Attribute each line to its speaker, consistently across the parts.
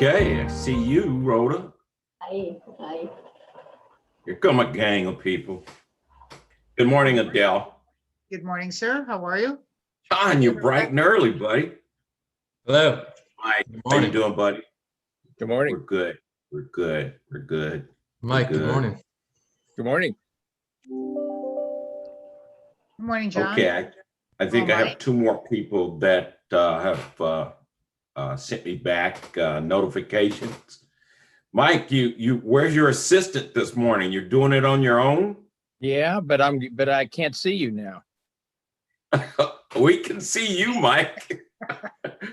Speaker 1: Okay, I see you, Rhoda.
Speaker 2: Hi.
Speaker 1: Here come a gang of people. Good morning, Adele.
Speaker 3: Good morning, sir. How are you?
Speaker 1: John, you're bright and early, buddy.
Speaker 4: Hello.
Speaker 1: Mike,
Speaker 4: Good
Speaker 1: how you
Speaker 4: morning.
Speaker 1: doing, buddy?
Speaker 4: Good morning.
Speaker 1: We're good. We're good. We're good.
Speaker 4: Mike, good morning.
Speaker 5: Good morning.
Speaker 3: Good morning, John.
Speaker 1: Okay, I think
Speaker 3: Oh,
Speaker 1: I have
Speaker 3: Mike.
Speaker 1: two more people that have sent me back notifications. Mike, where's your assistant this morning? You're doing it on your own?
Speaker 5: Yeah, but I can't see you now.
Speaker 1: We can see you, Mike.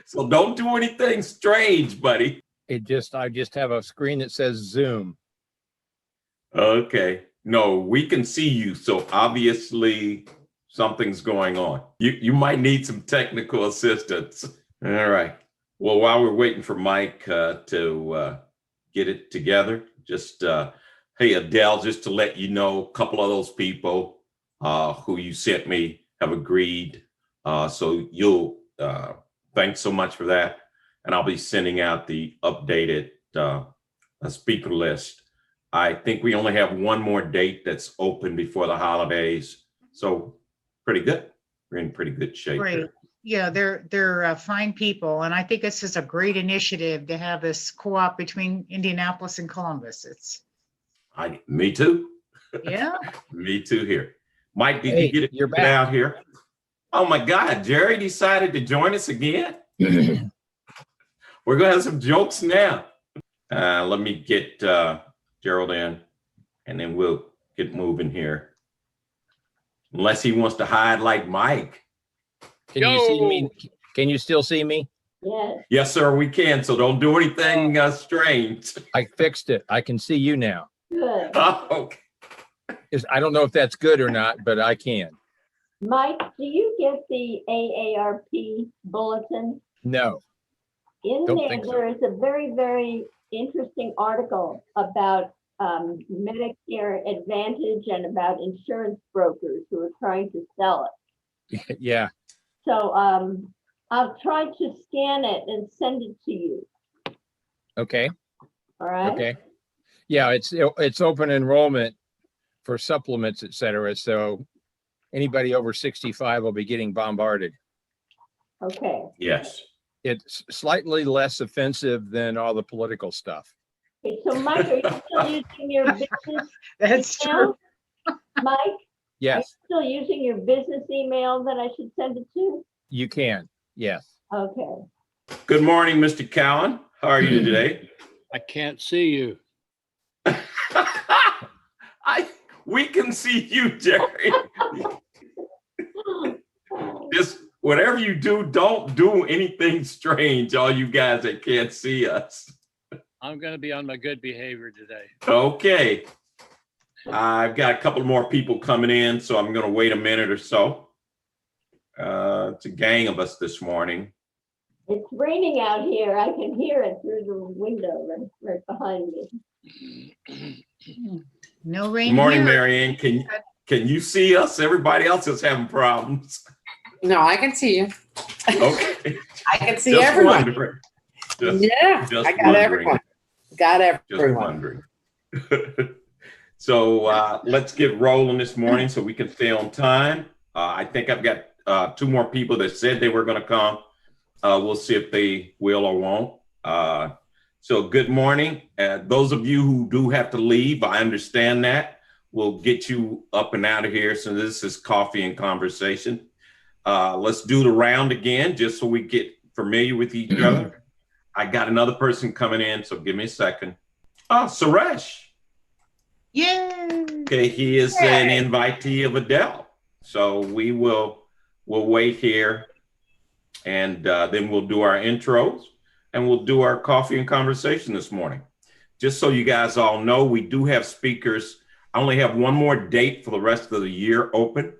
Speaker 1: So don't do anything strange, buddy.
Speaker 5: I just have a screen that says Zoom.
Speaker 1: Okay. No, we can see you. So obviously something's going on. You might need some technical assistance. All right. Well, while we're waiting for Mike to get it together, just hey, Adele, just to let you know, a couple of those people who you sent me have agreed. So you'll thanks so much for that. And I'll be sending out the updated speaker list. I think we only have one more date that's open before the holidays. So pretty good. We're in pretty good shape.
Speaker 3: Great.
Speaker 1: Here.
Speaker 3: Yeah, they're fine people. And I think this is a great initiative to have this co-op between Indianapolis and Columbus.
Speaker 1: Me too.
Speaker 3: Yeah.
Speaker 1: Me too here. Mike, did
Speaker 5: Hey,
Speaker 1: you get
Speaker 5: you're
Speaker 1: it
Speaker 5: back.
Speaker 1: out here? Oh my God, Jerry decided to join us again. We're gonna have some jokes now. Let me get Gerald in and then we'll get moving here. Unless he wants to hide like Mike.
Speaker 5: Can you see me? Can you still see me?
Speaker 2: Yes.
Speaker 1: Yes, sir, we can. So don't do anything strange.
Speaker 5: I fixed it. I can see you now.
Speaker 2: Good.
Speaker 1: Oh, okay.
Speaker 5: I don't know if that's good or not, but I can.
Speaker 2: Mike, do you get the AARP bulletin?
Speaker 5: No.
Speaker 2: In
Speaker 5: Don't
Speaker 2: there,
Speaker 5: think so.
Speaker 2: there is a very, very interesting article about Medicare Advantage and about insurance brokers who are trying to sell it.
Speaker 5: Yeah.
Speaker 2: So I'll try to scan it and send it to you.
Speaker 5: Okay.
Speaker 2: All right.
Speaker 5: Okay. Yeah, it's open enrollment for supplements, et cetera. So anybody over 65 will be getting bombarded.
Speaker 2: Okay.
Speaker 1: Yes.
Speaker 5: It's slightly less offensive than all the political stuff.
Speaker 2: Okay. So Mike, are you still using your business
Speaker 3: That's
Speaker 2: email?
Speaker 3: true.
Speaker 2: Mike, are you
Speaker 5: Yes,
Speaker 2: still using your business email that I should send it to?
Speaker 5: you can. Yes.
Speaker 2: Okay.
Speaker 1: Good morning, Mr. Cowan. How are you today?
Speaker 6: I can't see you.
Speaker 1: We can see you, Jerry. Just whatever you do, don't do anything strange, all you guys that can't see us.
Speaker 6: I'm going to be on my good behavior today.
Speaker 1: Okay. I've got a couple more people coming in, so I'm going to wait a minute or so. It's a gang of us this morning.
Speaker 2: It's raining out here. I can hear it through the window right behind me.
Speaker 3: No rain
Speaker 1: Good morning,
Speaker 3: here.
Speaker 1: Marianne. Can you see us? Everybody else is having problems.
Speaker 7: No, I can see you.
Speaker 1: Okay.
Speaker 7: I can see
Speaker 1: Just
Speaker 7: everyone.
Speaker 1: wondering. Just
Speaker 7: Yeah,
Speaker 1: just
Speaker 7: I got
Speaker 1: wondering.
Speaker 7: everyone. Got
Speaker 1: Just
Speaker 7: everyone.
Speaker 1: wondering. So let's get rolling this morning so we can stay on time. I think I've got two more people that said they were going to come. We'll see if they will or won't. So good morning. Those of you who do have to leave, I understand that. We'll get you up and out of here. So this is coffee and conversation. Let's do the round again, just so we get familiar with each other. I got another person coming in, so give me a second. Oh, Suresh.
Speaker 3: Yay.
Speaker 1: Okay, he is an invitee of Adele. So we'll wait here and then we'll do our intros and we'll do our coffee and conversation this morning. Just so you guys all know, we do have speakers. I only have one more date for the rest of the year open.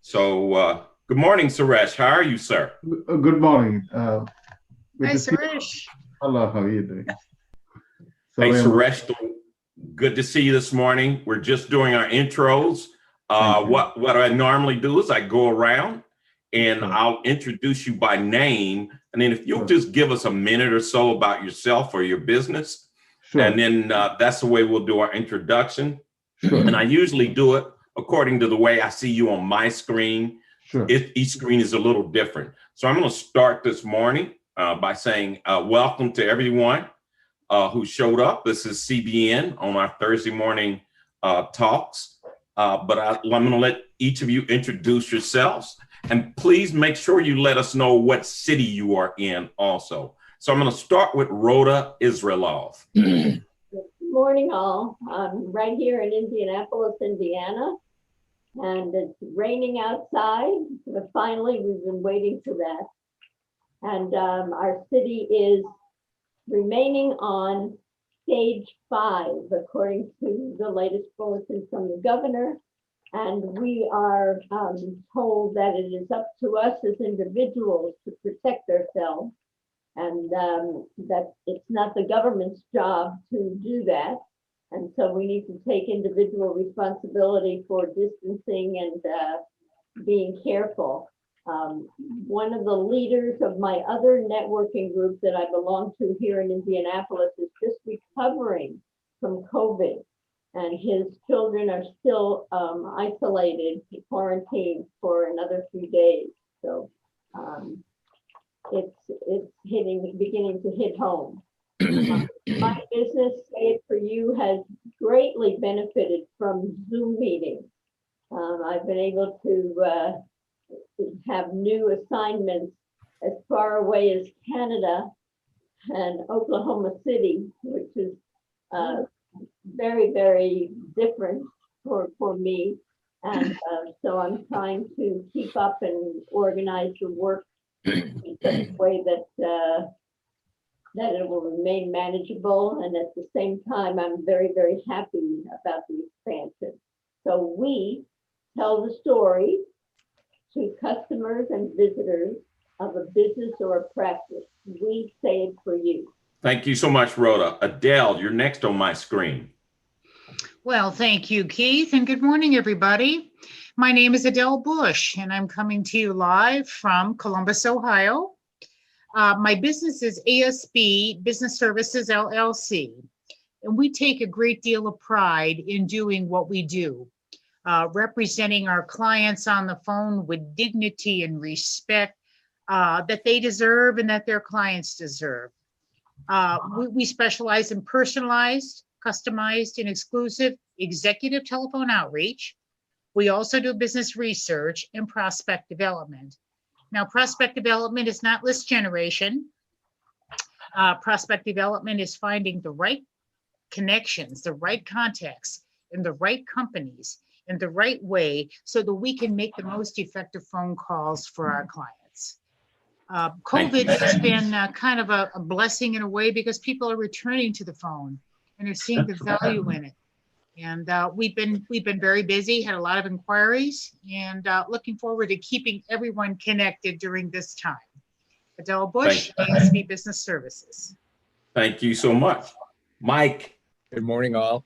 Speaker 1: So good morning, Suresh. How are you, sir?
Speaker 8: Good morning.
Speaker 3: Hi, Suresh.
Speaker 8: Hello, how are you doing?
Speaker 1: Hey,
Speaker 8: Sorry,
Speaker 1: Suresh, good to see you this morning. We're just doing our intros.
Speaker 8: Thank you.
Speaker 1: What I normally do is I go around and I'll introduce you by name. And then if you'll just give us a minute or so about yourself or your business, and then that's the way we'll do our introduction. And I usually do it according to the way I see you on my screen. Each screen is a little different. So I'm going to start this morning by saying welcome to everyone who showed up. This is CBN on our Thursday morning talks. But I'm going to let each of you introduce yourselves. And please make sure you let us know what city you are in also. So I'm going to start with Rhoda Israelov.
Speaker 2: Good morning, all. I'm right here in Indianapolis, Indiana, and it's raining outside. But finally, we've been waiting for that. And our city is remaining on stage 5, according to the latest bulletin from the governor. And we are told that it is up to us as individuals to protect ourselves, and that it's not the government's job to do that. And so we need to take individual responsibility for distancing and being careful. One of the leaders of my other networking group that I belong to here in Indianapolis is just recovering from COVID, and his children are still isolated, quarantined for another few days. So it's beginning to hit home. My business, Say It For You, has greatly benefited from Zoom meetings. I've been able to have new assignments as far away as Canada and Oklahoma City, which is very, very different for me. And so I'm trying to keep up and organize the work in such a way that that it will remain manageable. And at the same time, I'm very, very happy about the expansion. So we tell the story to customers and visitors of a business or a practice. We say it for you.
Speaker 1: Thank you so much, Rhoda. Adele, you're next on my screen.
Speaker 3: Well, thank you, Keith, and good morning, everybody. My name is Adele Bush, and I'm coming to you live from Columbus, Ohio. My business is ASB Business Services, LLC, and we take a great deal of pride in doing what we do, representing our clients on the phone with dignity and respect that they deserve and that their clients deserve. We specialize in personalized, customized, and exclusive executive telephone outreach. We also do business research and prospect development. Now, prospect development is not list generation. Prospect development is finding the right connections, the right contacts, and the right companies in the right way so that we can make the most effective phone calls for our clients. COVID has been kind of a blessing in a way because people are returning to the phone and are seeing the value in it. And we've been very busy, had a lot of inquiries, and looking forward to keeping everyone connected during this time. Adele Bush, ASB Business Services.
Speaker 1: Thank you so much. Mike.
Speaker 5: Good morning, all.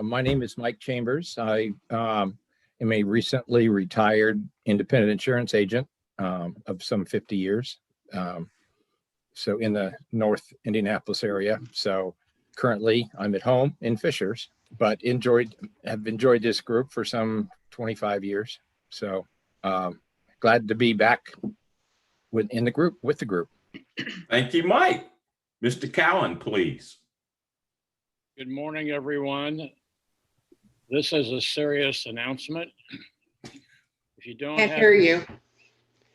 Speaker 5: My name is Mike Chambers. I am a recently retired independent insurance agent of some 50 years. So in the North Indianapolis area. So currently I'm at home in Fishers, but have enjoyed this group for some 25 years. So glad to be back with the group.
Speaker 1: Thank you, Mike. Mr. Cowan, please.
Speaker 6: Good morning, everyone. This is a serious announcement. If you don't
Speaker 7: Can't hear you.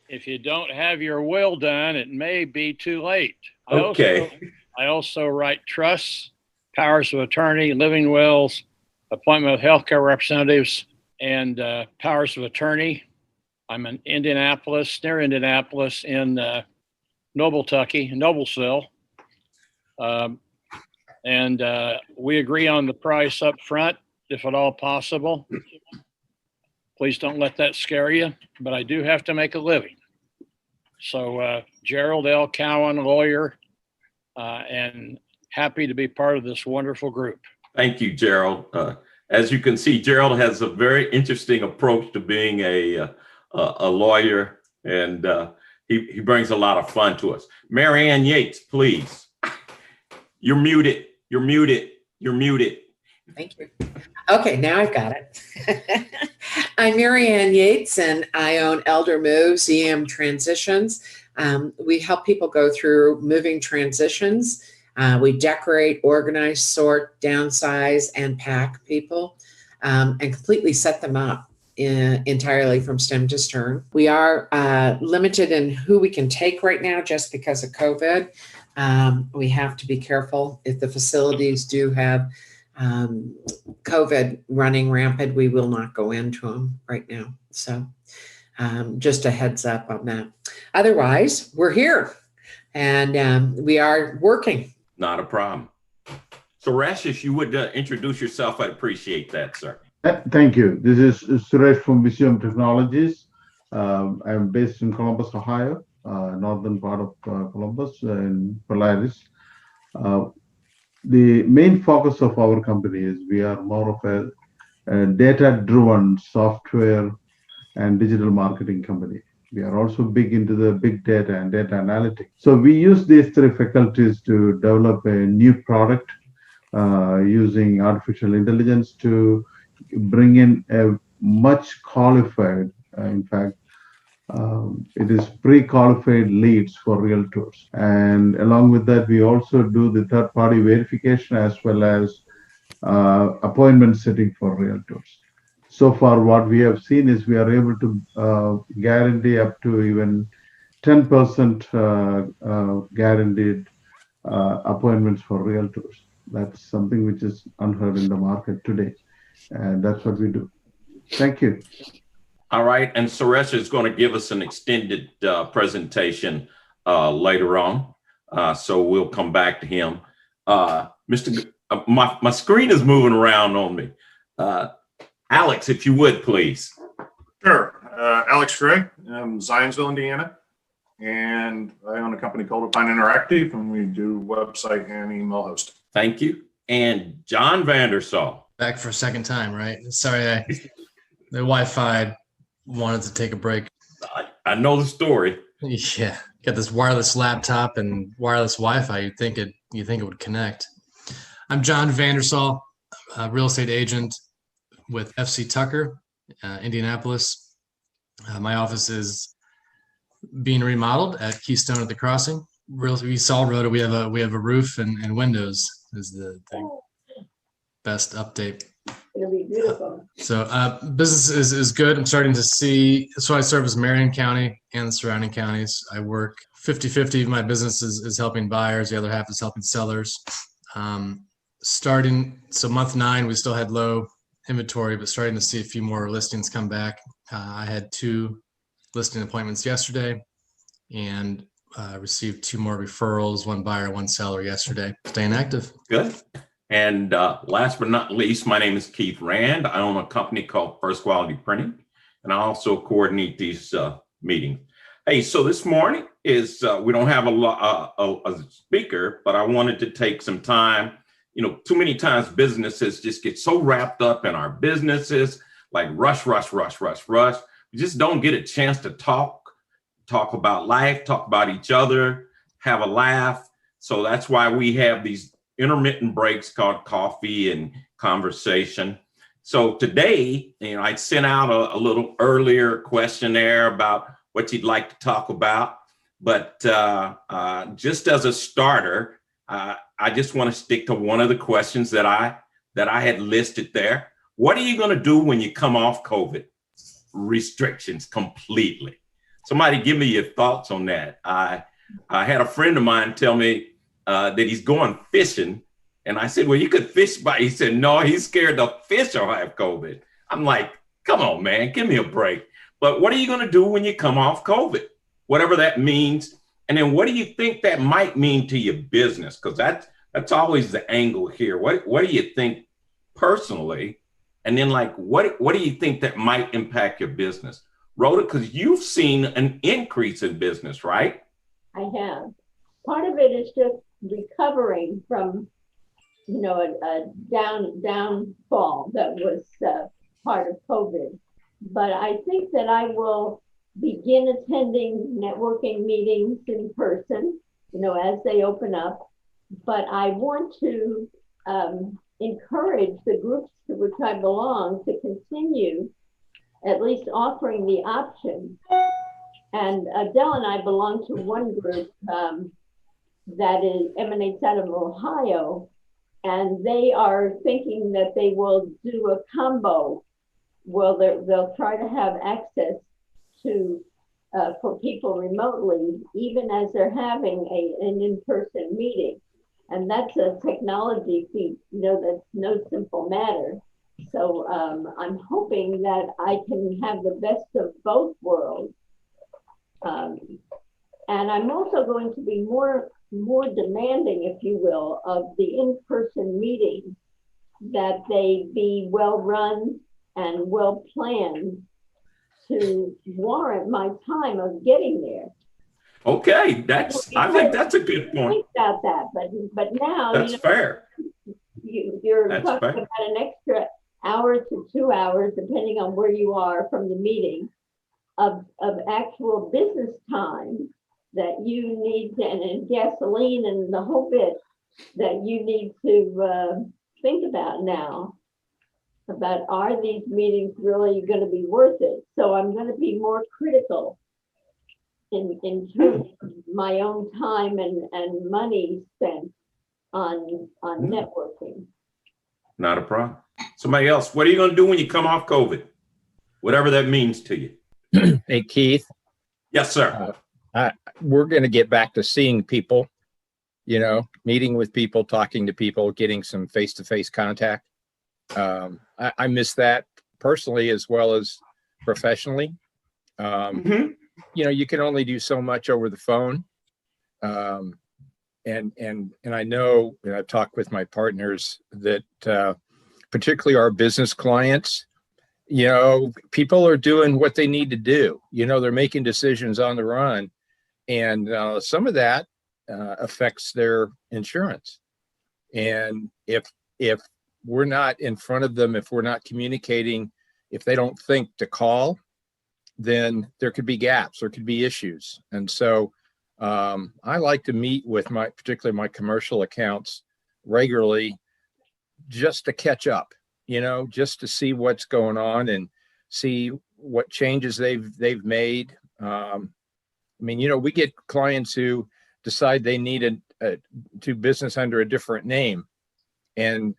Speaker 6: If you don't have your will done, it may be too late.
Speaker 1: Okay.
Speaker 6: I also write trusts, powers of attorney, living wills, appointment of healthcare representatives, and powers of attorney. I'm in Indianapolis, near Indianapolis, in Noblesville. And we agree on the price up front, if at all possible. Please don't let that scare you, but I do have to make a living. So Gerald L. Cowan, lawyer, and happy to be part of this wonderful group.
Speaker 1: Thank you, Gerald. As you can see, Gerald has a very interesting approach to being a lawyer and he brings a lot of fun to us. Mary Ann Yates, please. You're muted. You're muted. You're muted.
Speaker 7: Thank you. Okay, now I've got it. I'm Mary Ann Yates, and I own Elder Moves, EM Transitions. We help people go through moving transitions. We decorate, organize, sort, downsize, and pack people, and completely set them up entirely from stem to stern. We are limited in who we can take right now just because of COVID. We have to be careful. If the facilities do have COVID running rampant, we will not go into them right now. So just a heads up on that. Otherwise, we're here and we are working.
Speaker 1: Not a problem. Suresh, if you would introduce yourself, I'd appreciate that, sir.
Speaker 8: Thank you. This is Suresh from Visium Technologies. I'm based in Columbus, Ohio, northern part of Columbus in Polaris. The main focus of our company is we are more of a data-driven software and digital marketing company. We are also big into the big data and data analytics. So we use these three faculties to develop a new product using artificial intelligence to bring in a much qualified, in fact, it is pre-qualified leads for realtors. And along with that, we also do the third-party verification as well as appointment setting for realtors. So far, what we have seen is we are able to guarantee up to even 10% guaranteed appointments for realtors. That's something which is unheard in the market today. And that's what we do. Thank you.
Speaker 1: All right. And Suresh is going to give us an extended presentation later on. So we'll come back to him. My screen is moving around on me. Alex, if you would, please.
Speaker 9: Sure. Alex Gray, Zionsville, Indiana. And I own a company called Opine Interactive, and we do website and email hosting.
Speaker 1: Thank you. And John Vandersall.
Speaker 4: Back for a second time, right? Sorry, the Wi-Fi wanted to take a break.
Speaker 1: I know the story.
Speaker 4: Yeah, got this wireless laptop and wireless Wi-Fi. You think it would connect. I'm John Vandersall, a real estate agent with FC Tucker, Indianapolis. My office is being remodeled at Keystone at the Crossing. We saw Rhoda. We have a roof and windows is the best update.
Speaker 2: It'll be beautiful.
Speaker 4: So business is good. I'm starting to see, so I serve as Marion County and the surrounding counties. I work 50-50. My business is helping buyers. The other half is helping sellers. So month 9, we still had low inventory, but starting to see a few more listings come back. I had 2 listing appointments yesterday and received 2 more referrals, 1 buyer, 1 seller yesterday. Staying active.
Speaker 1: Good. And last but not least, my name is Keith Rand. I own a company called First Quality Printing, and I also coordinate these meetings. Hey, so this morning is we don't have a speaker, but I wanted to take some time. You know, too many times businesses just get so wrapped up in our businesses, like rush. We just don't get a chance to talk about life, talk about each other, have a laugh. So that's why we have these intermittent breaks called coffee and conversation. So today, I sent out a little earlier questionnaire about what you'd like to talk about. But just as a starter, I just want to stick to one of the questions that I had listed there. What are you going to do when you come off COVID restrictions completely? Somebody give me your thoughts on that. I had a friend of mine tell me that he's going fishing. And I said, well, you could fish by. He said, no, he's scared the fish will have COVID. I'm like, come on, man, give me a break. But what are you going to do when you come off COVID? Whatever that means. And then what do you think that might mean to your business? Because that's always the angle here. What do you think personally? And then what do you think that might impact your business? Rhoda, because you've seen an increase in business, right?
Speaker 2: I have. Part of it is just recovering from, a downfall that was part of COVID. But I think that I will begin attending networking meetings in person, as they open up. But I want to encourage the groups to which I belong to continue at least offering the option. And Adele and I belong to one group that emanates out of Ohio, and they are thinking that they will do a combo. Well, they'll try to have access to for people remotely, even as they're having an in-person meeting. And that's a technology feat, that's no simple matter. So I'm hoping that I can have the best of both worlds. And I'm also going to be more demanding, if you will, of the in-person meetings, that they be well run and well planned to warrant my time of getting there.
Speaker 1: Okay, I think that's a good point.
Speaker 2: Think about that, but now
Speaker 1: That's fair.
Speaker 2: You're
Speaker 1: That's
Speaker 2: talking
Speaker 1: fair.
Speaker 2: about an extra hour to 2 hours, depending on where you are from the meeting, of actual business time that you need to, and gasoline and the whole bit that you need to think about now. About, are these meetings really going to be worth it? So I'm going to be more critical in terms of my own time and money spent on networking.
Speaker 1: Not a problem. Somebody else, what are you going to do when you come off COVID? Whatever that means to you.
Speaker 5: Hey, Keith,
Speaker 1: Yes, sir.
Speaker 5: we're going to get back to seeing people, meeting with people, talking to people, getting some face-to-face contact. I miss that personally as well as professionally. You can only do so much over the phone. And I know, and I've talked with my partners that particularly our business clients, people are doing what they need to do. They're making decisions on the run, and some of that affects their insurance. And if we're not in front of them, if we're not communicating, if they don't think to call, then there could be gaps, there could be issues. And so I like to meet with particularly my commercial accounts regularly, just to catch up, just to see what's going on and see what changes they've made. We get clients who decide they need to do business under a different name, and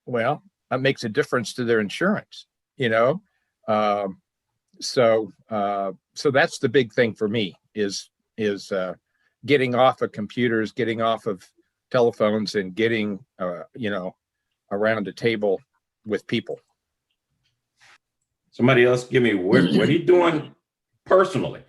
Speaker 5: well, that makes a difference to their insurance, So that's the big thing for me is getting off of computers, getting off of telephones, and getting, around a table with people.
Speaker 1: Somebody else give me, what are you doing personally?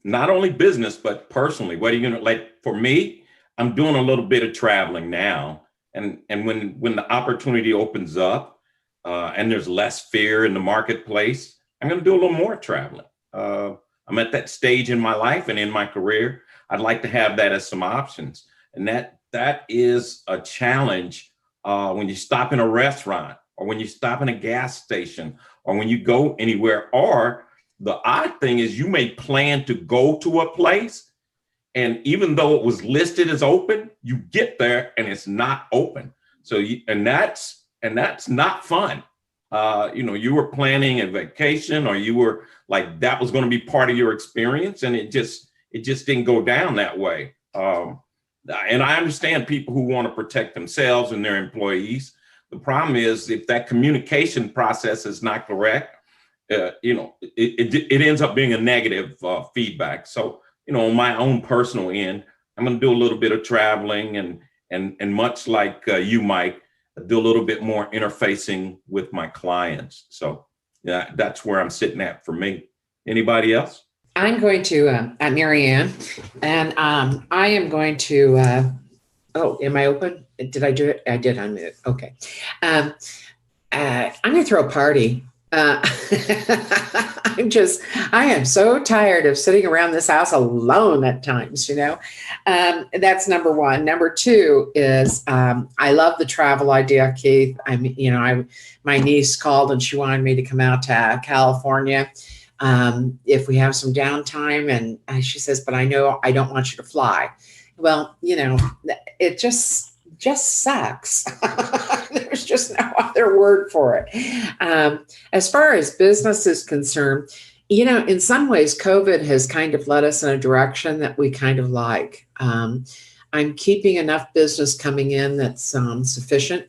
Speaker 1: Not only business, but personally. What are you going to, like, for me, I'm doing a little bit of traveling now. And when the opportunity opens up and there's less fear in the marketplace, I'm going to do a little more traveling. I'm at that stage in my life and in my career. I'd like to have that as some options. And that is a challenge when you stop in a restaurant, or when you stop in a gas station, or when you go anywhere. Or the odd thing is, you may plan to go to a place, and even though it was listed as open, you get there and it's not open. So that's not fun. You were planning a vacation, or you were like, that was going to be part of your experience, and it just didn't go down that way. And I understand people who want to protect themselves and their employees. The problem is, if that communication process is not correct, it ends up being a negative feedback. So, on my own personal end, I'm going to do a little bit of traveling, and much like you, Mike, do a little bit more interfacing with my clients. So yeah, that's where I'm sitting at for me. Anybody else?
Speaker 7: I'm going to, Mary Ann, and I am going to, am I open? Did I do it? I did unmute. Okay. I'm going to throw a party. I am so tired of sitting around this house alone at times, that's number one. Number two is, I love the travel idea, Keith. My niece called and she wanted me to come out to California. if we have some downtime. And she says, but I know I don't want you to fly. Well, it just sucks. There's just no other word for it. As far as business is concerned, in some ways, COVID has kind of led us in a direction that we kind of like. I'm keeping enough business coming in that's sufficient.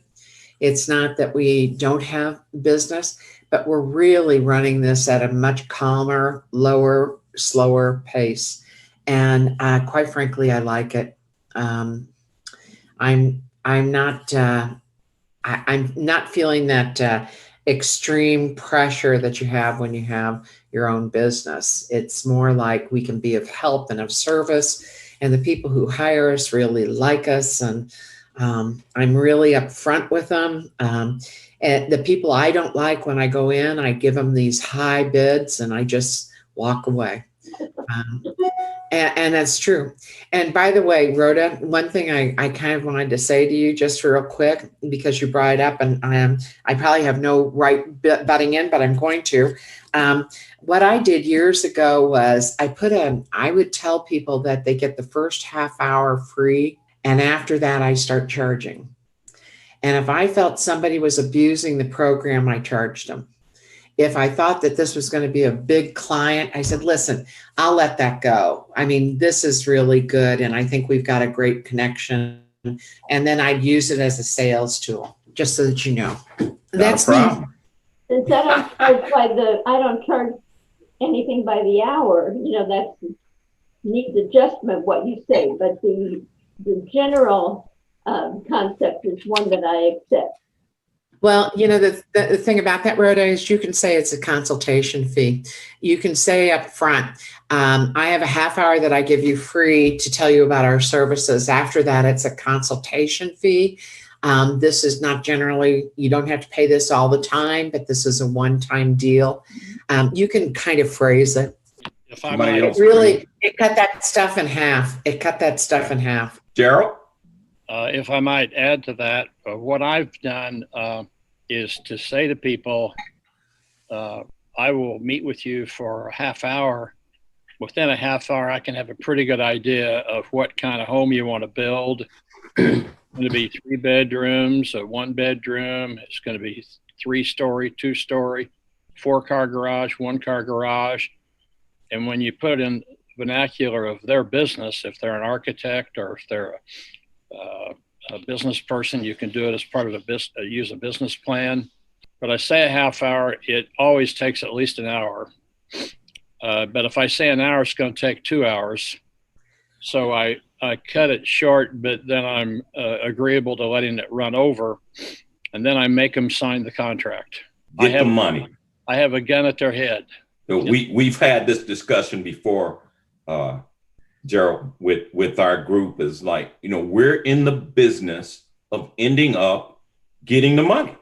Speaker 7: It's not that we don't have business, but we're really running this at a much calmer, lower, slower pace. And quite frankly, I like it. I'm not feeling that extreme pressure that you have when you have your own business. It's more like we can be of help and of service, and the people who hire us really like us, and I'm really upfront with them. And the people I don't like, when I go in, I give them these high bids and I just walk away. And that's true. And by the way, Rhoda, one thing I kind of wanted to say to you just real quick, because you brought it up, and I probably have no right butting in, but I'm going to. What I did years ago was I would tell people that they get the first half hour free, and after that, I start charging. And if I felt somebody was abusing the program, I charged them. If I thought that this was going to be a big client, I said, listen, I'll let that go. I mean, this is really good, and I think we've got a great connection. And then I'd use it as a sales tool, just so that you know. That's me.
Speaker 2: Since I don't charge anything by the hour, that's needs adjustment what you say, but the general concept is one that I accept.
Speaker 7: Well, the thing about that, Rhoda, is you can say it's a consultation fee. You can say up front, I have a half hour that I give you free to tell you about our services. After that, it's a consultation fee. This is not generally, you don't have to pay this all the time, but this is a one-time deal. You can kind of phrase it.
Speaker 6: If I might,
Speaker 7: It cut that stuff in half.
Speaker 1: Gerald?
Speaker 6: If I might add to that, what I've done is to say to people, I will meet with you for a half hour. Within a half hour, I can have a pretty good idea of what kind of home you want to build. It's going to be 3 bedrooms, a 1 bedroom. It's going to be 3-story, 2-story, 4-car garage, 1-car garage. And when you put in vernacular of their business, if they're an architect or if they're a business person, you can do it as part of use a business plan. But I say a half hour, it always takes at least an hour. But if I say an hour, it's going to take 2 hours. So I cut it short, but then I'm agreeable to letting it run over. And then I make them sign the contract.
Speaker 1: Get the money.
Speaker 6: I have a gun at their head.
Speaker 1: So we've had this discussion before, Gerald, with our group, is like, we're in the business of ending up getting the money.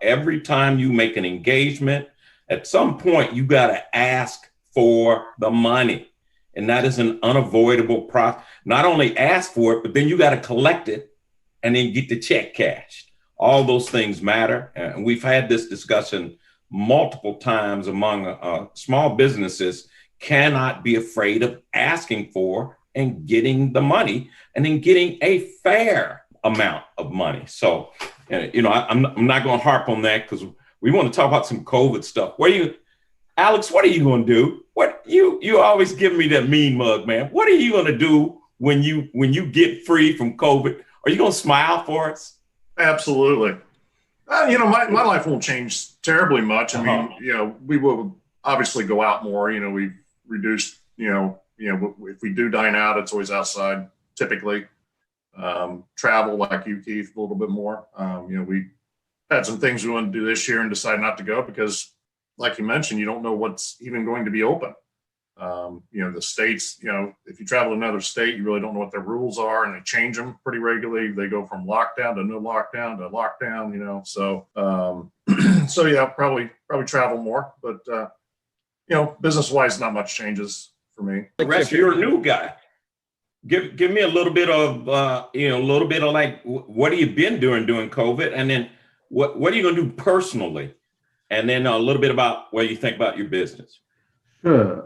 Speaker 1: Every time you make an engagement, at some point, you got to ask for the money. And that is an unavoidable process. Not only ask for it, but then you got to collect it and then get the check cashed. All those things matter. And we've had this discussion multiple times among small businesses. Cannot be afraid of asking for and getting the money, and then getting a fair amount of money. So, I'm not going to harp on that because we want to talk about some COVID stuff. Alex, what are you going to do? What you always give me that mean mug, man. What are you going to do when you get free from COVID? Are you going to smile for us?
Speaker 9: Absolutely. My life won't change terribly much. I mean, we will obviously go out more. We've reduced, if we do dine out, it's always outside typically. Travel, like you, Keith, a little bit more. We had some things we wanted to do this year and decided not to go because, like you mentioned, you don't know what's even going to be open. The states, if you travel to another state, you really don't know what their rules are, and they change them pretty regularly. They go from lockdown to no lockdown to lockdown, so yeah, probably travel more, but business wise, not much changes for me.
Speaker 1: Rex, you're a new guy. Give me a little bit of like, what have you been doing during COVID? And then what are you going to do personally? And then a little bit about what you think about your business.
Speaker 8: Sure.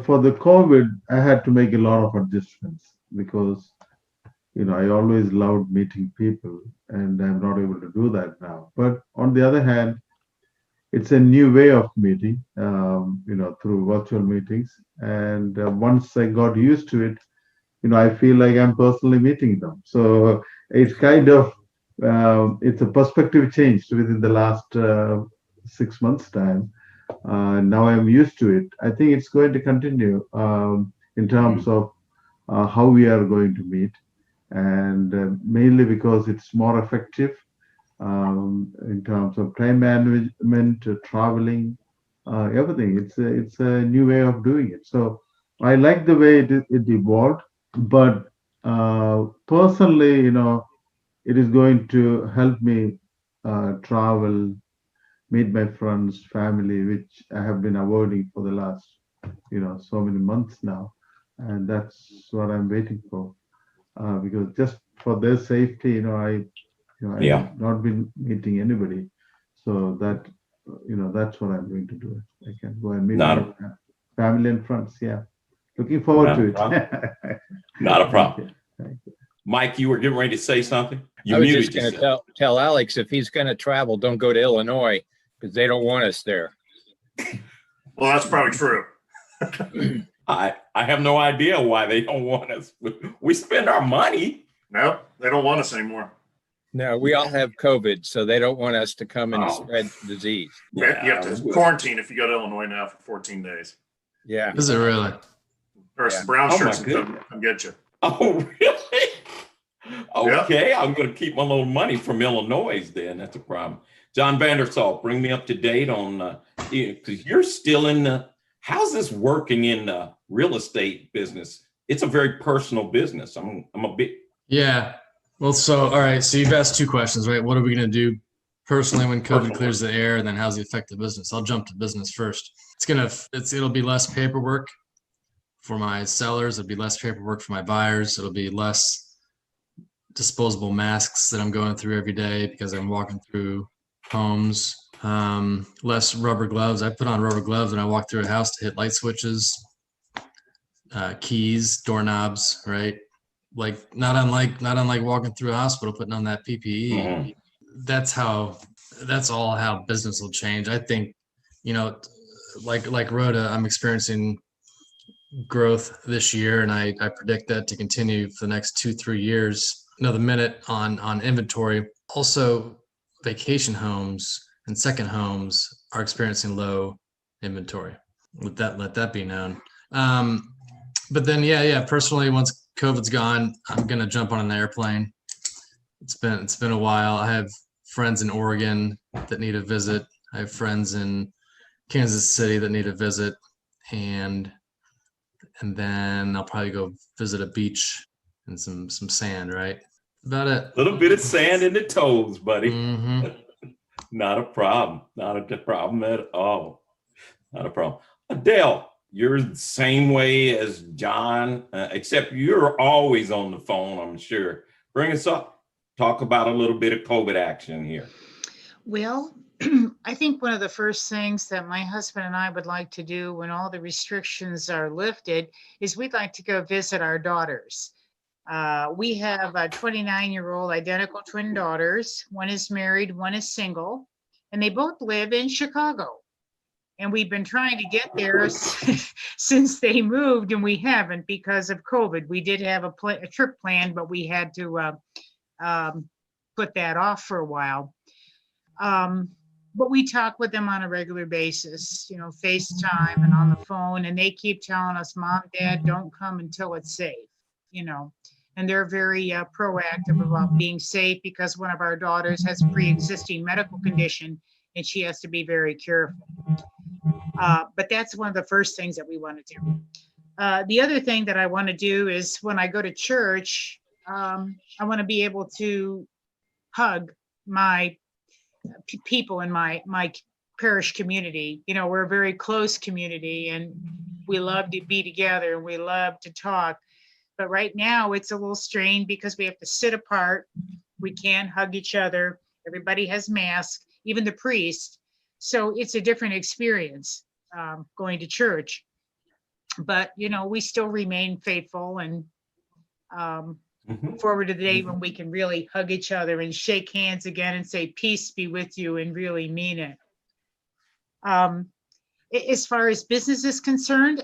Speaker 8: For the COVID, I had to make a lot of adjustments because, I always loved meeting people and I'm not able to do that now. But on the other hand, it's a new way of meeting, through virtual meetings. And once I got used to it, I feel like I'm personally meeting them. So it's kind of, it's a perspective change within the last 6 months time. Now I'm used to it. I think it's going to continue in terms of how we are going to meet, and mainly because it's more effective in terms of time management, traveling, everything. It's a new way of doing it. So I like the way it evolved, but personally, it is going to help me travel, meet my friends, family, which I have been avoiding for the last, so many months now, and that's what I'm waiting for. Because just for their safety, I
Speaker 1: Yeah.
Speaker 8: have not been meeting anybody, so that's what I'm going to do. I can go and meet
Speaker 1: Not
Speaker 8: my family and friends. Yeah, looking forward
Speaker 1: Not
Speaker 8: to
Speaker 1: a
Speaker 8: it.
Speaker 1: problem. Not a problem.
Speaker 8: Thank you.
Speaker 1: Mike, you were getting ready to say something? You
Speaker 5: I was
Speaker 1: muted
Speaker 5: just going to
Speaker 1: yourself.
Speaker 5: tell Alex if he's going to travel, don't go to Illinois because they don't want us there.
Speaker 9: Well, that's probably true.
Speaker 1: I have no idea why they don't want us. We spend our money.
Speaker 9: Nope, they don't want us anymore.
Speaker 5: No, we all have COVID, so they don't want us to come and
Speaker 1: Oh.
Speaker 5: spread the disease.
Speaker 9: You have to quarantine if you go to Illinois now for 14 days.
Speaker 5: Yeah.
Speaker 4: Is it really?
Speaker 9: Or
Speaker 5: Yeah.
Speaker 9: brown
Speaker 1: Oh,
Speaker 9: shirts
Speaker 1: my
Speaker 9: and
Speaker 1: goodness.
Speaker 9: come get you.
Speaker 1: Oh, really? Okay, I'm going to keep my little money from Illinois then. That's a problem. John Vandersalt, bring me up to date on, because you're still in the, how's this working in the real estate business? It's a very personal business. I'm a bit.
Speaker 4: Yeah. Well, so, all right. So you've asked two questions, right? What are we going to do personally when COVID clears the air? And then how's it affect the business? I'll jump to business first. It'll be less paperwork for my sellers. It'll be less paperwork for my buyers. It'll be less disposable masks that I'm going through every day because I'm walking through homes. Less rubber gloves. I put on rubber gloves when I walk through a house to hit light switches, keys, doorknobs, right? Like not unlike walking through a hospital, putting on that PPE.
Speaker 1: Mhm.
Speaker 4: That's all how business will change. I think, like Rhoda, I'm experiencing growth this year, and I predict that to continue for the next 2-3 years. Another minute on inventory. Also, vacation homes and second homes are experiencing low inventory. Let that be known. But then, personally, once COVID's gone, I'm gonna jump on an airplane. It's been a while. I have friends in Oregon that need a visit. I have friends in Kansas City that need a visit, and then I'll probably go visit a beach and some sand. Right, about it.
Speaker 1: A little bit of sand in the toes, buddy.
Speaker 4: Mm-hmm.
Speaker 1: Not a problem. Not a problem at all. Not a problem. Adele, you're the same way as John, except you're always on the phone, I'm sure. Bring us up. Talk about a little bit of COVID action here.
Speaker 3: Well, I think one of the first things that my husband and I would like to do when all the restrictions are lifted is we'd like to go visit our daughters. We have a 29-year-old identical twin daughters. One is married, one is single, and they both live in Chicago. And we've been trying to get there since they moved, and we haven't because of COVID. We did have a trip planned, but we had to put that off for a while. But we talk with them on a regular basis, FaceTime and on the phone, and they keep telling us, Mom, Dad, don't come until it's safe, and they're very proactive about being safe because one of our daughters has a pre-existing medical condition and she has to be very careful. But that's one of the first things that we want to do. The other thing that I want to do is when I go to church, I want to be able to hug my people in my parish community. We're a very close community and we love to be together and we love to talk. But right now it's a little strained because we have to sit apart. We can't hug each other. Everybody has masks, even the priest. So it's a different experience. going to church. But, we still remain faithful and look forward to the day when we can really hug each other and shake hands again and say, peace be with you, and really mean it. As far as business is concerned,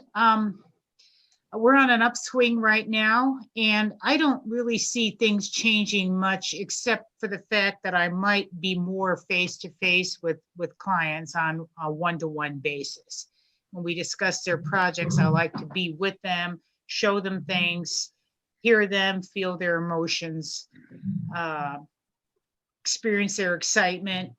Speaker 3: we're on an upswing right now, and I don't really see things changing much, except for the fact that I might be more face-to-face with clients on a one-to-one basis. When we discuss their projects, I like to be with them, show them things, hear them, feel their emotions, experience their excitement.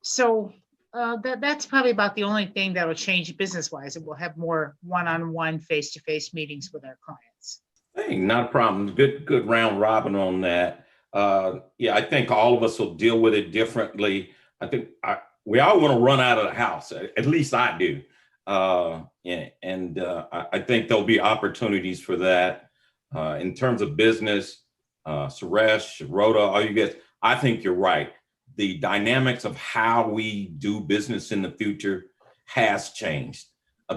Speaker 3: So that's probably about the only thing that will change business-wise. It will have more one-on-one, face-to-face meetings with our clients.
Speaker 1: Hey, not a problem. Good round robin on that. Yeah, I think all of us will deal with it differently. I think we all want to run out of the house. At least I do. I think there'll be opportunities for that. In terms of business, Suresh, Rhoda, all you guys, I think you're right. The dynamics of how we do business in the future has changed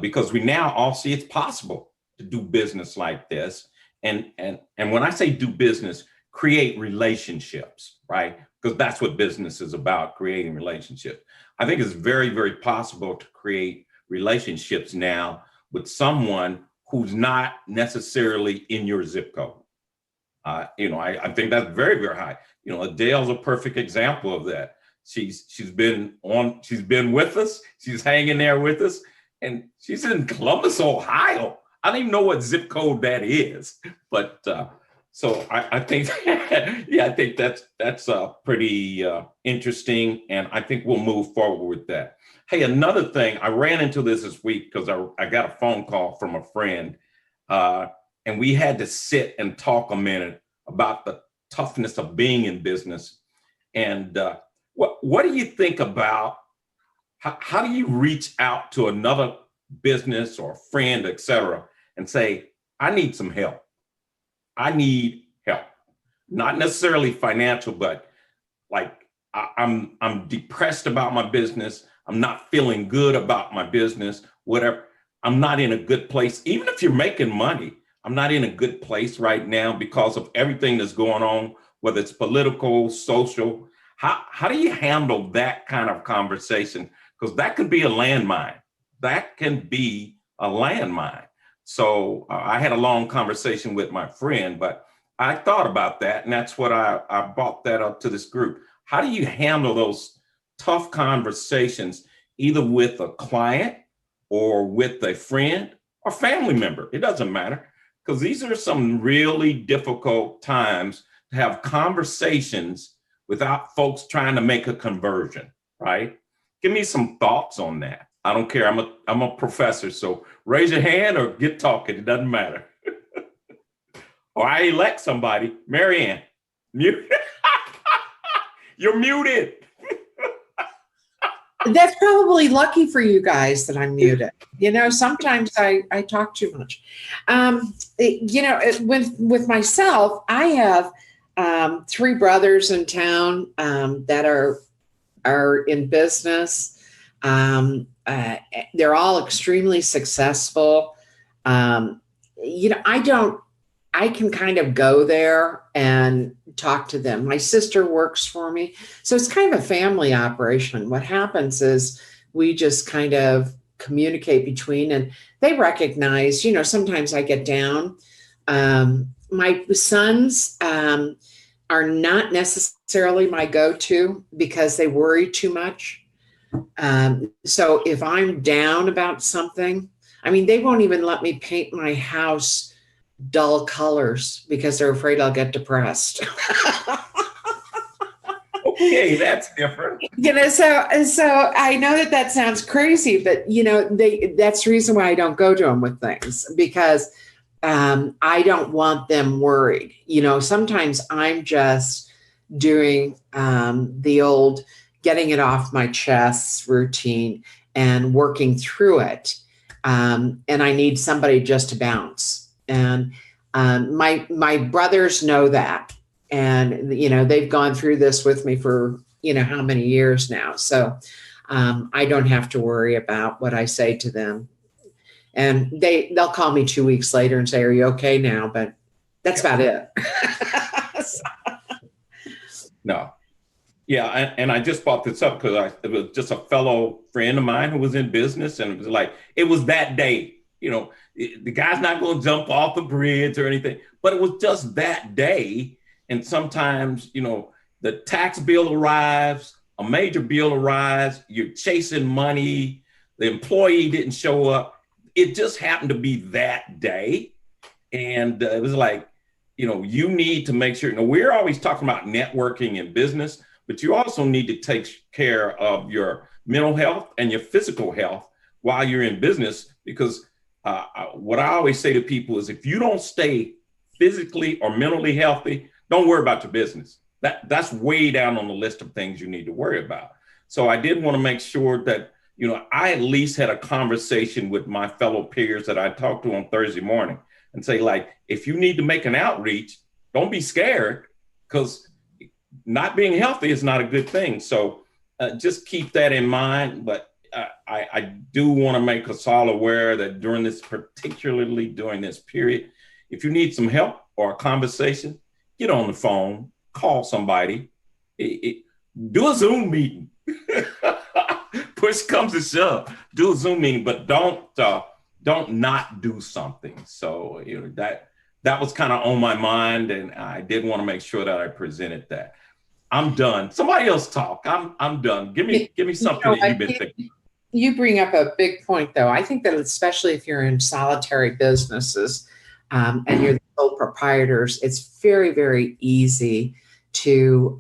Speaker 1: because we now all see it's possible to do business like this. And when I say do business, create relationships, right? Because that's what business is about, creating relationships. I think it's very, very possible to create relationships now with someone who's not necessarily in your zip code. I think that's very, very high. Adele's a perfect example of that. She's been with us. She's hanging there with us, and she's in Columbus, Ohio. I don't even know what zip code that is, but so I think, yeah, I think that's pretty interesting, and I think we'll move forward with that. Hey, another thing, I ran into this week because I got a phone call from a friend, and we had to sit and talk a minute about the toughness of being in business. And what do you think about how do you reach out to another business or friend, et cetera, and say, I need some help. I need help. Not necessarily financial, but like I'm depressed about my business. I'm not feeling good about my business, whatever. I'm not in a good place. Even if you're making money, I'm not in a good place right now because of everything that's going on, whether it's political, social. How do you handle that kind of conversation? Because that could be a landmine. That can be a landmine. So I had a long conversation with my friend, but I thought about that, and that's what I brought that up to this group. How do you handle those tough conversations, either with a client or with a friend or family member? It doesn't matter, because these are some really difficult times to have conversations without folks trying to make a conversion, right? Give me some thoughts on that. I don't care. I'm a professor, so raise your hand or get talking. It doesn't matter. Or I elect somebody. Marianne, mute. You're muted.
Speaker 7: That's probably lucky for you guys that I'm muted. Sometimes I talk too much. With myself, I have 3 brothers in town that are in business. They're all extremely successful. I can kind of go there and talk to them. My sister works for me. So it's kind of a family operation. What happens is we just kind of communicate between, and they recognize, sometimes I get down. My sons are not necessarily my go-to because they worry too much. So if I'm down about something, they won't even let me paint my house dull colors because they're afraid I'll get depressed.
Speaker 1: Okay, that's different.
Speaker 7: So I know that sounds crazy, but that's the reason why I don't go to them with things, because I don't want them worried. Sometimes I'm just doing the old getting it off my chest routine and working through it. And I need somebody just to bounce. And my brothers know that. And, they've gone through this with me for, how many years now. So I don't have to worry about what I say to them. And they'll call me 2 weeks later and say, "Are you okay now?" But that's about it.
Speaker 1: No. Yeah, and I just brought this up because it was just a fellow friend of mine who was in business, and it was like, it was that day. The guy's not going to jump off the bridge or anything, but it was just that day. And sometimes, the tax bill arrives, a major bill arrives, you're chasing money, the employee didn't show up. It just happened to be that day. And it was like, you need to make sure, we're always talking about networking in business, but you also need to take care of your mental health and your physical health while you're in business. Because what I always say to people is, if you don't stay physically or mentally healthy, don't worry about your business. That's way down on the list of things you need to worry about. So I did want to make sure that, I at least had a conversation with my fellow peers that I talked to on Thursday morning and say, like, if you need to make an outreach, don't be scared, because not being healthy is not a good thing. So just keep that in mind. But I do want to make us all aware that particularly during this period, if you need some help or a conversation, get on the phone, call somebody, do a Zoom meeting. Push comes to shove, do a Zoom meeting, but don't not do something. So that was kind of on my mind, and I did want to make sure that I presented that. I'm done. Somebody else talk. I'm done. Give me something that you've been thinking.
Speaker 7: You bring up a big point, though. I think that especially if you're in solitary businesses and you're the sole proprietors, it's very, very easy to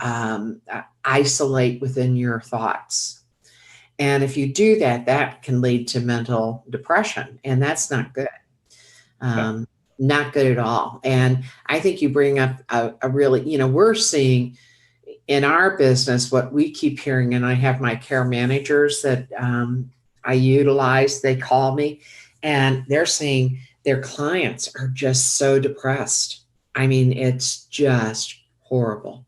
Speaker 7: isolate within your thoughts. And if you do that, that can lead to mental depression, and that's not good. Not good at all. And I think you bring up a really, we're seeing in our business what we keep hearing, and I have my care managers that I utilize, they call me, and they're saying their clients are just so depressed. I mean, it's just horrible.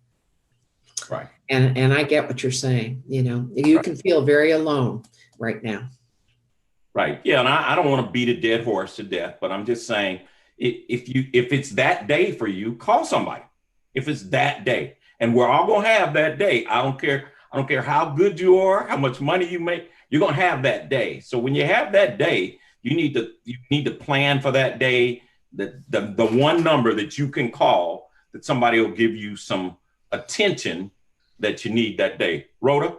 Speaker 1: Right.
Speaker 7: And I get what you're saying. You
Speaker 1: Right.
Speaker 7: can feel very alone right now.
Speaker 1: Right. Yeah. And I don't want to beat a dead horse to death, but I'm just saying, if it's that day for you, call somebody. If it's that day, and we're all going to have that day. I don't care how good you are, how much money you make, you're going to have that day. So when you have that day, you need to plan for that day, the one number that you can call, that somebody will give you some attention that you need that day. Rhoda?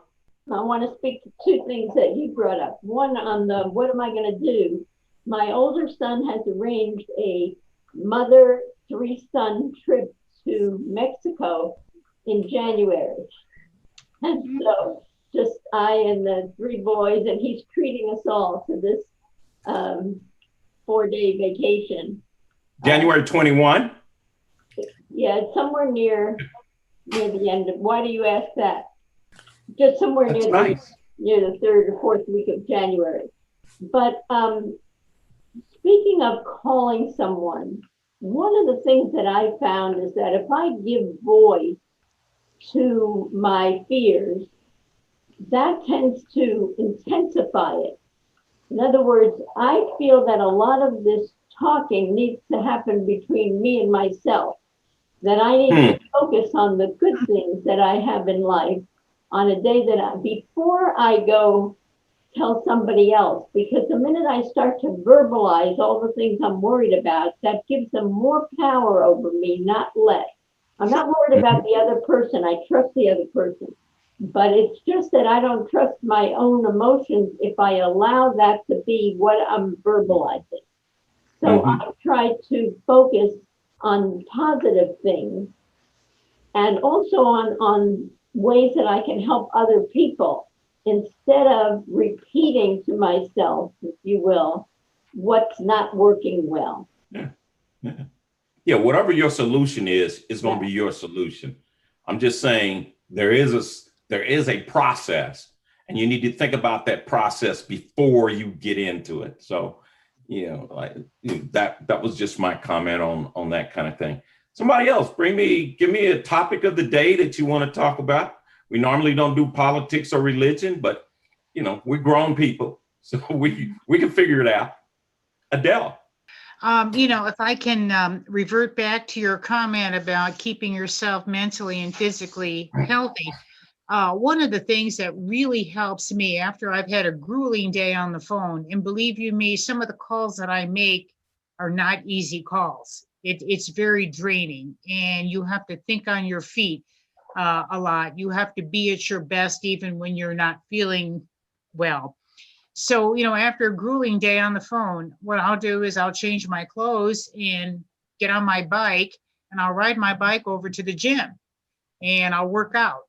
Speaker 2: I want to speak to two things that you brought up. One, on the what am I going to do? My older son has arranged a mother, 3-son trip to Mexico in January. And so just I and the 3 boys, and he's treating us all to this 4-day vacation.
Speaker 1: January 21?
Speaker 2: Yeah, it's somewhere near the end of, why do you ask that? Just somewhere
Speaker 1: That's
Speaker 2: near
Speaker 1: nice.
Speaker 2: near the 3rd or 4th week of January. But speaking of calling someone, one of the things that I found is that if I give voice to my fears, that tends to intensify it. In other words, I feel that a lot of this talking needs to happen between me and myself, that I need to focus on the good things that I have in life on a day before I go tell somebody else, because the minute I start to verbalize all the things I'm worried about, that gives them more power over me, not less. I'm not worried about the other person. I trust the other person. But it's just that I don't trust my own emotions if I allow that to be what I'm verbalizing. So I try to focus on positive things, and also on ways that I can help other people, instead of repeating to myself, if you will, what's not working well.
Speaker 1: Yeah, whatever your solution is going to be your solution. I'm just saying there is a process, and you need to think about that process before you get into it. So, that was just my comment on that kind of thing. Somebody else, give me a topic of the day that you want to talk about. We normally don't do politics or religion, but you know, we're grown people, so we can figure it out. Adele.
Speaker 3: You know, if I can revert back to your comment about keeping yourself mentally and physically healthy, one of the things that really helps me after I've had a grueling day on the phone, and believe you me, some of the calls that I make are not easy calls. It's very draining, and you have to think on your feet a lot. You have to be at your best even when you're not feeling well. So, you know, after a grueling day on the phone, what I'll do is I'll change my clothes and get on my bike, and I'll ride my bike over to the gym and I'll work out.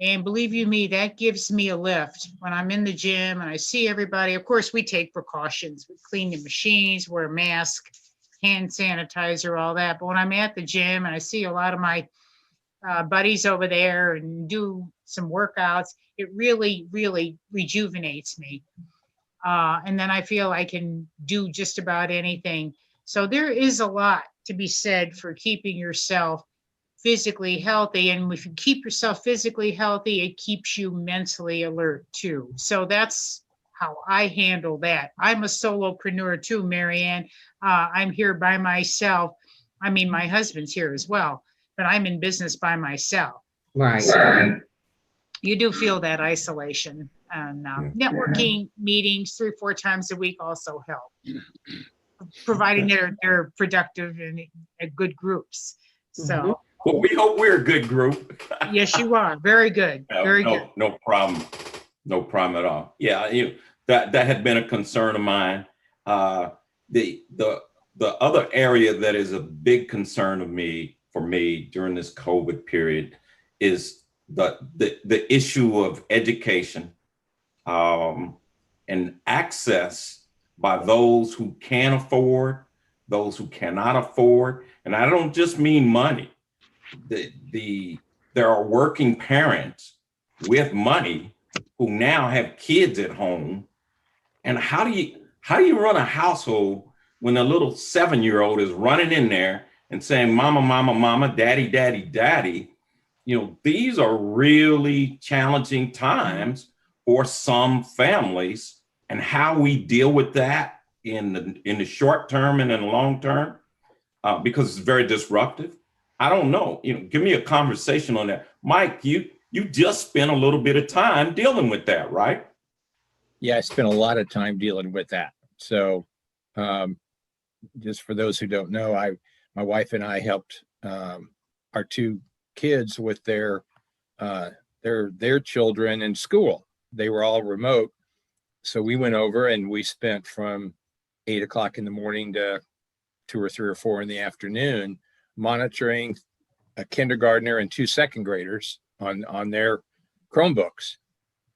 Speaker 3: And believe you me, that gives me a lift when I'm in the gym and I see everybody. Of course, we take precautions. We clean the machines, wear a mask, hand sanitizer, all that. But when I'm at the gym and I see a lot of my buddies over there and do some workouts, it really, really rejuvenates me. And then I feel I can do just about anything. So there is a lot to be said for keeping yourself physically healthy. And if you keep yourself physically healthy, it keeps you mentally alert too. So that's how I handle that. I'm a solopreneur too, Marianne. I'm here by myself. I mean, my husband's here as well, but I'm in business by myself.
Speaker 7: Right.
Speaker 3: So you do feel that isolation. And networking meetings 3 or 4 times a week also help, providing they're productive and good groups. So,
Speaker 1: well, we hope we're a good group.
Speaker 3: Yes, you are. Very good. Very good.
Speaker 1: No problem. No problem at all. Yeah, that had been a concern of mine. The other area that is a big concern for me during this COVID period is the issue of education. And access by those who can afford, those who cannot afford. And I don't just mean money. There are working parents with money who now have kids at home. And how do you run a household when a little 7-year-old is running in there and saying, mama, mama, mama, daddy, daddy, daddy? You know, these are really challenging times for some families, and how we deal with that in the short term and in the long term, because it's very disruptive. I don't know. Give me a conversation on that, Mike. You just spent a little bit of time dealing with that, right?
Speaker 5: Yeah, I spent a lot of time dealing with that. So, just for those who don't know, my wife and I helped our 2 kids with their children in school. They were all remote. So we went over and we spent from 8 o'clock in the morning to 2 or 3 or 4 in the afternoon monitoring a kindergartner and 2 second graders on their Chromebooks.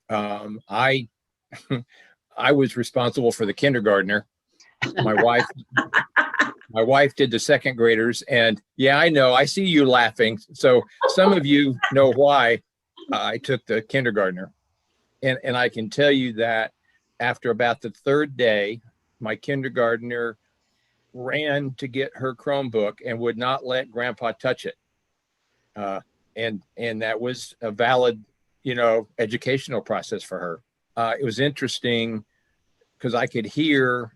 Speaker 5: I was responsible for the kindergartner. My wife did the second graders. And yeah, I know, I see you laughing. So some of you know why I took the kindergartner. And I can tell you that after about the 3rd day, my kindergartner ran to get her Chromebook and would not let grandpa touch it. And that was a valid, educational process for her. It was interesting because I could hear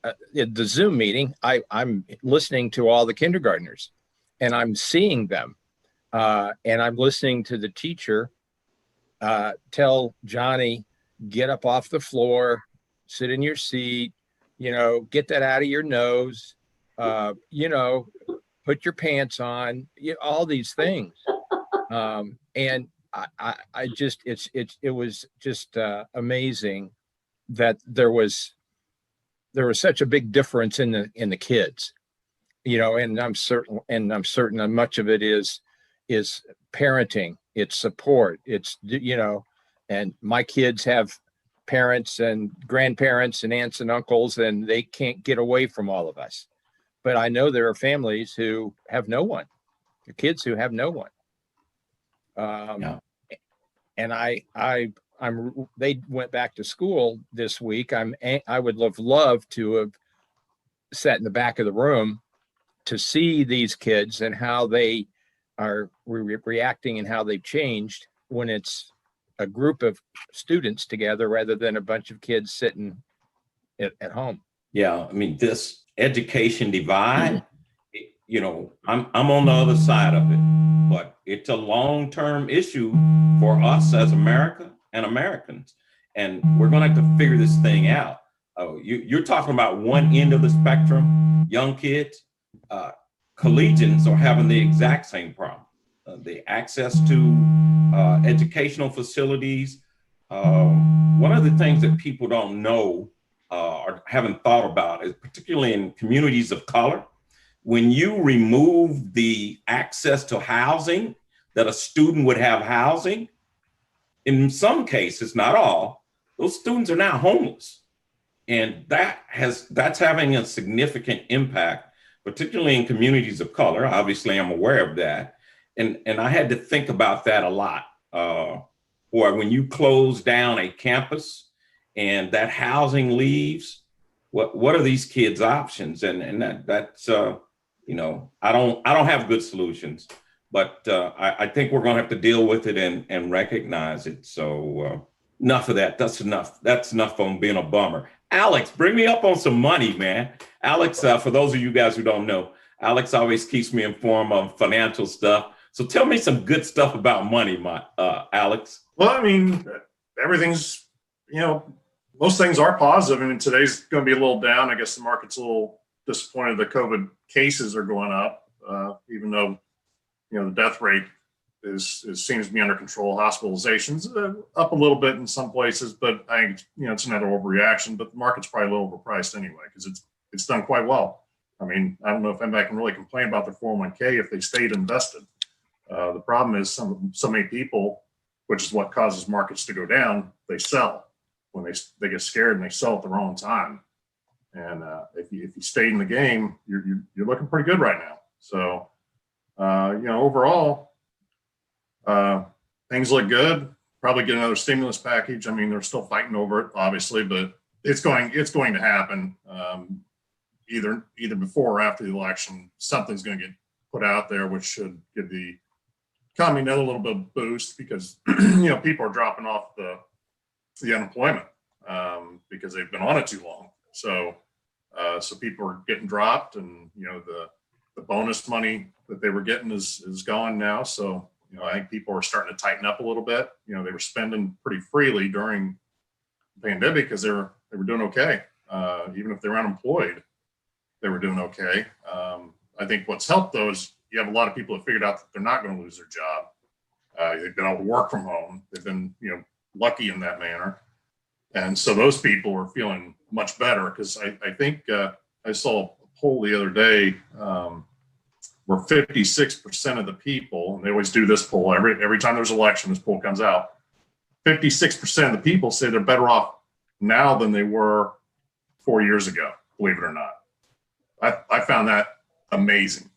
Speaker 5: at the Zoom meeting, I'm listening to all the kindergartners and I'm seeing them. And I'm listening to the teacher tell Johnny, get up off the floor, sit in your seat, get that out of your nose, put your pants on, all these things. And I just, it was just amazing that there was such a big difference in the kids, and I'm certain that much of it is parenting, it's support, it's, and my kids have parents and grandparents and aunts and uncles, and they can't get away from all of us. But I know there are families who have no one, kids who have no one.
Speaker 1: Yeah.
Speaker 5: And they went back to school this week. I would have loved to have sat in the back of the room to see these kids and how they are reacting and how they've changed when it's a group of students together rather than a bunch of kids sitting at home.
Speaker 1: Yeah, I mean, this education divide, you know, I'm on the other side of it, but it's a long-term issue for us as America and Americans. And we're going to have to figure this thing out. You're talking about one end of the spectrum, young kids. Collegians are having the exact same problem. The access to educational facilities. One of the things that people don't know or haven't thought about is particularly in communities of color, when you remove the access to housing, that a student would have housing, in some cases, not all, those students are now homeless. And that's having a significant impact, particularly in communities of color. Obviously, I'm aware of that. And I had to think about that a lot. Or when you close down a campus and that housing leaves, what are these kids' options? And that's you know, I don't have good solutions, but I think we're going to have to deal with it and recognize it. So enough of that. That's enough. That's enough on being a bummer. Alex, bring me up on some money, man. Alex, for those of you guys who don't know, Alex always keeps me informed of financial stuff. So tell me some good stuff about money, Alex.
Speaker 9: Well, I mean, everything's, you know, most things are positive. I mean, today's going to be a little down. I guess the market's a little disappointed that COVID cases are going up, even though, you know, the death rate seems to be under control. Hospitalizations up a little bit in some places, but I think, you know, it's another overreaction. But the market's probably a little overpriced anyway because it's done quite well. I mean, I don't know if anybody can really complain about their 401k if they stayed invested. The problem is so many people, which is what causes markets to go down, they sell when they get scared and they sell at the wrong time. And if you stayed in the game, you're looking pretty good right now. So you know, overall, things look good. Probably get another stimulus package. I mean, they're still fighting over it, obviously, but it's going to happen. Either before or after the election, something's going to get put out there, which should give the economy another little bit of boost because you know, people are dropping off the unemployment because they've been on it too long. So people are getting dropped, and you know, the bonus money that they were getting is gone now. So you know, I think people are starting to tighten up a little bit. You know, they were spending pretty freely during the pandemic because they were doing okay. Even if they were unemployed, they were doing okay. I think what's helped though is you have a lot of people that figured out that they're not going to lose their job. They've been able to work from home. They've been, you know, lucky in that manner. And so those people are feeling much better because I think I saw a poll the other day where 56% of the people, and they always do this poll every time there's an election, this poll comes out. 56% of the people say they're better off now than they were 4 years ago, believe it or not. I found that amazing.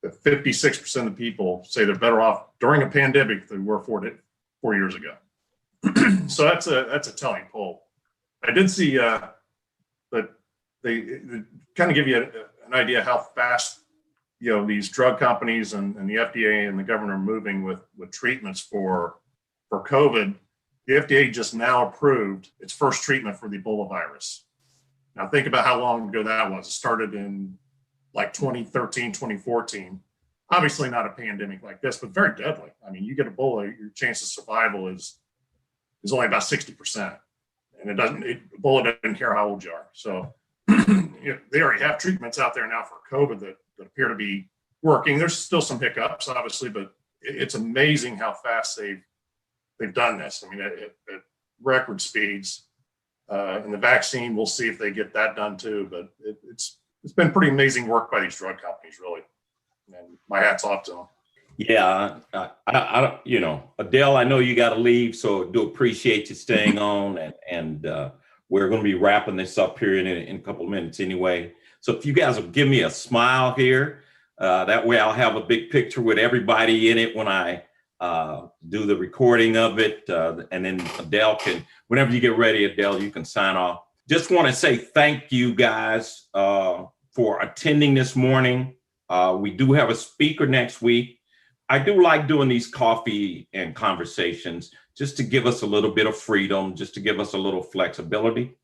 Speaker 9: That 56% of the people say they're better off during a pandemic than they were 4 years ago. So that's a telling poll. I did see that they kind of give you an idea how fast, you know, these drug companies and the FDA and the government are moving with treatments for COVID. The FDA just now approved its first treatment for the Ebola virus. Now think about how long ago that was. It started in like 2013, 2014. Obviously not a pandemic like this, but very deadly. I mean, you get Ebola, your chance of survival is only about 60%. And Ebola doesn't care how old you are. So you know, they already have treatments out there now for COVID that appear to be working. There's still some hiccups, obviously, but it's amazing how fast they've done this. I mean, at record speeds. And the vaccine, we'll see if they get that done too. But it's been pretty amazing work by these drug companies, really. And my hat's off to them.
Speaker 1: Yeah, I don't, you know, Adele, I know you got to leave, so do appreciate you staying on, and we're going to be wrapping this up here in a couple of minutes anyway. So if you guys will give me a smile here, that way I'll have a big picture with everybody in it when I do the recording of it, and then Adele can, whenever you get ready, Adele, you can sign off. Just want to say thank you guys for attending this morning. We do have a speaker next week. I do like doing these coffee and conversations just to give us a little bit of freedom, just to give us a little flexibility.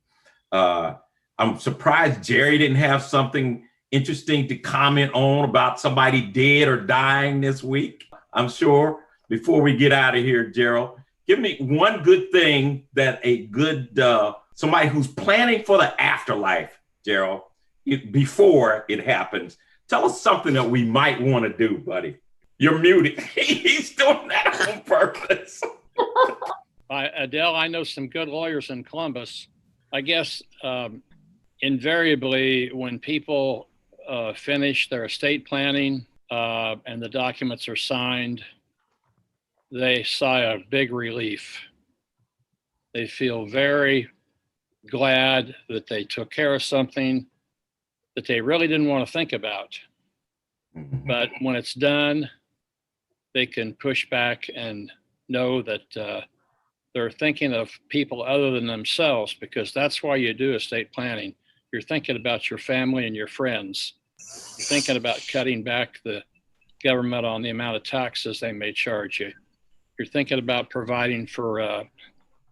Speaker 1: I'm surprised Jerry didn't have something interesting to comment on about somebody dead or dying this week. I'm sure. Before we get out of here, Gerald, give me one good thing that a good somebody who's planning for the afterlife, Gerald, before it happens. Tell us something that we might want to do, buddy. You're muted. He's doing that on purpose.
Speaker 6: Adele, I know some good lawyers in Columbus. I guess invariably when people finish their estate planning and the documents are signed, they sigh a big relief. They feel very glad that they took care of something that they really didn't want to think about. But when it's done, they can push back and know that they're thinking of people other than themselves, because that's why you do estate planning. You're thinking about your family and your friends. You're thinking about cutting back the government on the amount of taxes they may charge you. You're thinking about providing for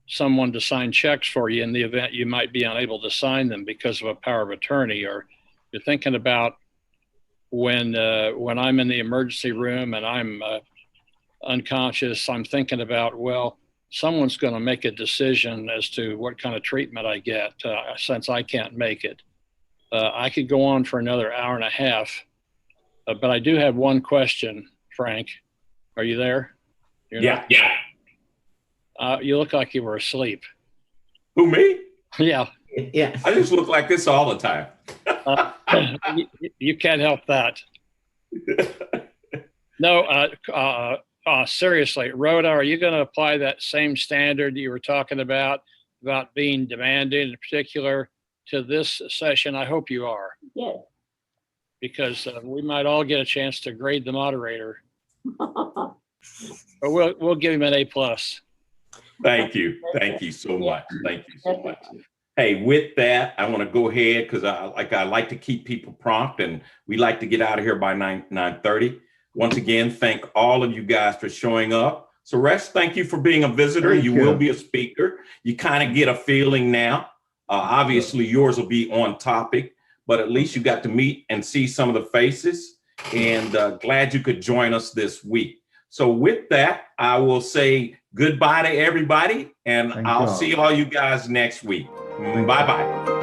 Speaker 6: someone to sign checks for you in the event you might be unable to sign them because of a power of attorney. Or you're thinking about when I'm in the emergency room and I'm unconscious, I'm thinking about, well, someone's going to make a decision as to what kind of treatment I get since I can't make it. I could go on for another hour and a half, but I do have one question, Frank. Are you there?
Speaker 1: Yeah.
Speaker 6: You look like you were asleep.
Speaker 1: Who, me?
Speaker 6: Yeah.
Speaker 7: Yeah.
Speaker 1: I just look like this all the time.
Speaker 6: You can't help that. No, seriously, Rhoda, are you going to apply that same standard you were talking about being demanding in particular to this session? I hope you are.
Speaker 2: Yes.
Speaker 6: Because we might all get a chance to grade the moderator. But we'll give him an A+.
Speaker 1: Thank you. Thank you so much. Thank you so much. Hey, with that, I want to go ahead because I like to keep people prompt, and we like to get out of here by 9:30. Once again, thank all of you guys for showing up. Suresh, thank you for being a visitor. You will be a speaker. You kind of get a feeling now. Obviously, yours will be on topic, but at least you got to meet and see some of the faces, and glad you could join us this week. So with that, I will say goodbye to everybody, and I'll see all you guys next week. Bye-bye.